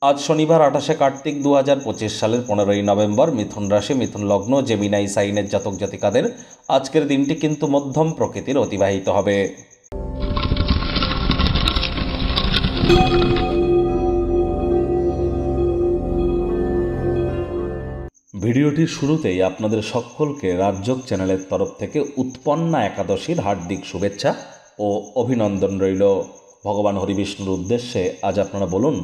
আজ শনিবার 28শে কার্তিক 2025 সালের 15ই নভেম্বর। মিথুন রাশি, মিথুন লগ্ন, জেমিনাই সাইনের জাতক জাতিকাদের আজকের দিনটি কিন্তু মধ্যম প্রকৃতির অতিবাহিত হবে। ভিডিওটির শুরুতেই আপনাদের সকলকে রাজযোগ চ্যানেলের তরফ থেকে উৎপন্না একাদশীর হার্দিক শুভেচ্ছা ও অভিনন্দন রইল। ভগবান হরিবিষ্ণুর উদ্দেশ্যে আজ আপনারা বলুন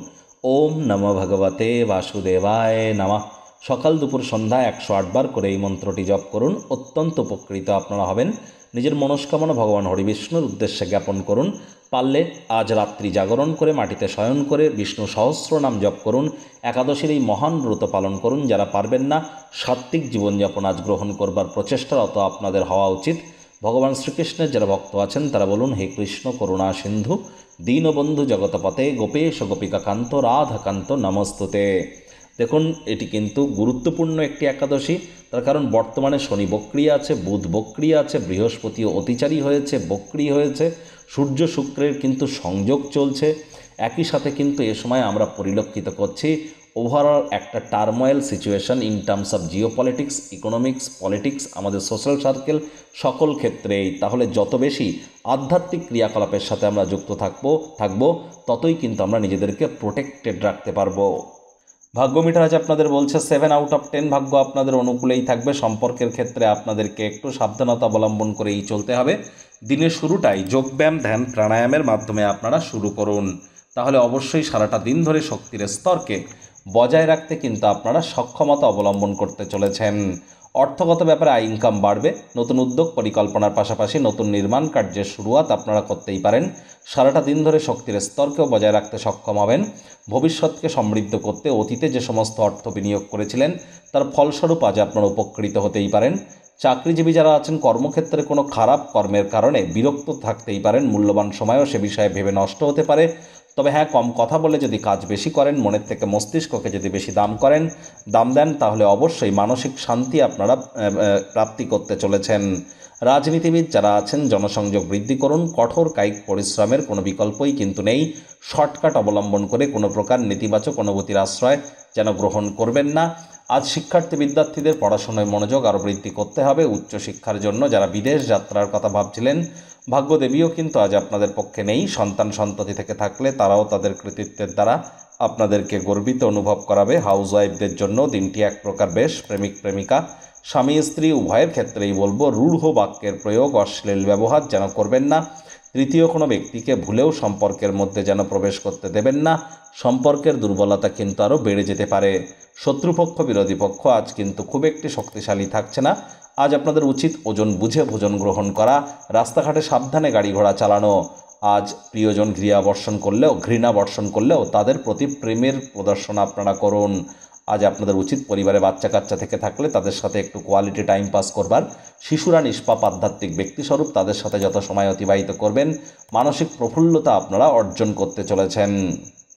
ওম নমঃ ভগবতে বাসুদেবায় নমঃ। সকাল দুপুর সন্ধ্যা 108 বার করে এই মন্ত্রটি জপ করুন, অত্যন্ত উপকৃত আপনারা হবেন। নিজের মনস্কামনা ভগবান হরিবিষ্ণুর উদ্দেশ্যে জ্ঞাপন করুন। পারলে আজ রাত্রি জাগরণ করে মাটিতে শয়ন করে বিষ্ণু সহস্র নাম জপ করুন। একাদশীর এই মহান ব্রত পালন করুন। যারা পারবেন না, সাত্ত্বিক জীবনযাপন আজ গ্রহণ করবার প্রচেষ্টারত আপনাদের হওয়া উচিত। ভগবান শ্রীকৃষ্ণের যারা ভক্ত আছেন তারা বলুন হে কৃষ্ণ করুণা সিন্ধু দীনবন্ধু জগতপতে গোপেশ গোপিকাকান্ত রাধাকান্ত নমস্তুতে। দেখুন, এটি কিন্তু গুরুত্বপূর্ণ একটি একাদশী। তার কারণ বর্তমানে শনি বক্রী আছে, বুধ বক্রী আছে, বৃহস্পতিও অতিচারী হয়েছে, বক্রী হয়েছে, সূর্য শুক্রের কিন্তু সংযোগ চলছে। একই সাথে কিন্তু এ সময় আমরা পরিলক্ষিত করছি ওভারঅল একটা turmoil situation in terms of geopolitics, economics, politics, আমাদের সোশ্যাল সার্কেল সকল ক্ষেত্রেই। তাহলে যত বেশি আধ্যাত্মিক ক্রিয়াকলাপের সাথে আমরা যুক্ত থাকবো ততই কিন্তু আমরা নিজেদেরকে প্রোটেক্টেড রাখতে পারবো। ভাগ্য মিটার আজ আপনাদের বলছে 7 আউট অফ 10 ভাগ্য আপনাদের অনুকূলেই থাকবে। সম্পর্কের ক্ষেত্রে আপনাদেরকে একটু সাবধানতা অবলম্বন করেই চলতে হবে। দিনের শুরুটাই যোগব্যায়াম, ধ্যান, প্রাণায়ামের মাধ্যমে আপনারা শুরু করুন। তাহলে অবশ্যই সারাটা দিন ধরে শক্তির স্তরকে বজায় রাখতে কিন্তু আপনারা সক্ষমতা অবলম্বন করতে চলেছেন। অর্থগত ব্যাপারে আয় ইনকাম বাড়বে। নতুন উদ্যোগ পরিকল্পনার পাশাপাশি নতুন নির্মাণ কার্যের শুরুয়াত আপনারা করতেই পারেন। সারাটা দিন ধরে শক্তির স্তরকেও বজায় রাখতে সক্ষম হবেন। ভবিষ্যৎকে সমৃদ্ধ করতে অতীতে যে সমস্ত অর্থ বিনিয়োগ করেছিলেন তার ফলস্বরূপ আজ আপনারা উপকৃত হতেই পারেন। চাকরিজীবী যারা আছেন কর্মক্ষেত্রে কোনো খারাপ কর্মের কারণে বিরক্ত থাকতেই পারেন। মূল্যবান সময়ও সে বিষয়ে ভেবে নষ্ট হতে পারে। তবে হ্যাঁ, কম কথা বলে যদি কাজ বেশি করেন, মনের থেকে মস্তিষ্ককে যদি বেশি দাম দেন তাহলে অবশ্যই মানসিক শান্তি আপনারা প্রাপ্তি করতে চলেছেন। রাজনীতিবিদ যারা আছেন জনসংযোগ বৃদ্ধি করুন। কঠোর কায়িক পরিশ্রমের কোনো বিকল্পই কিন্তু নেই। শর্টকাট অবলম্বন করে কোনো প্রকার নেতিবাচক অনুভূতির আশ্রয় যেন গ্রহণ করবেন না। আজ শিক্ষার্থী বিদ্যার্থীদের পড়াশোনায় মনোযোগ আরও বৃদ্ধি করতে হবে। উচ্চশিক্ষার জন্য যারা বিদেশ যাত্রার কথা ভাবছিলেন, ভাগ্যদেবীও কিন্তু আজ আপনাদের পক্ষে নেই। সন্তান সন্ততি থেকে থাকলে তারাও তাদের কৃতিত্বের দ্বারা আপনাদেরকে গর্বিত অনুভব করাবে। হাউসওয়াইফদের জন্য দিনটি এক প্রকার বেশ। প্রেমিক প্রেমিকা, স্বামী স্ত্রী উভয়ের ক্ষেত্রেই বলবো রূঢ় বাক্যের প্রয়োগ, অশ্লীল ব্যবহার যেন করবেন না। তৃতীয় কোনো ব্যক্তিকে ভুলেও সম্পর্কের মধ্যে যেন প্রবেশ করতে দেবেন না। সম্পর্কের দুর্বলতা কিন্তু আরও বেড়ে যেতে পারে। শত্রুপক্ষ, বিরোধী পক্ষ আজ কিন্তু খুব একটি শক্তিশালী থাকছে না। আজ আপনাদের উচিত ওজন বুঝে ভোজন গ্রহণ করা, রাস্তাঘাটে সাবধানে গাড়ি ঘোড়া চালানো। আজ প্রিয়জন ঘৃণা বর্ষণ করলেও তাদের প্রতি প্রেমের প্রদর্শন আপনারা করুন। আজ আপনাদের উচিত পরিবারে বাচ্চা কাচ্চা থেকে থাকলে তাদের সাথে একটু কোয়ালিটি টাইম পাস করবার। শিশুরা নিষ্পাপ আধ্যাত্মিক ব্যক্তিস্বরূপ, তাদের সাথে যত সময় অতিবাহিত করবেন মানসিক প্রফুল্লতা আপনারা অর্জন করতে চলেছেন।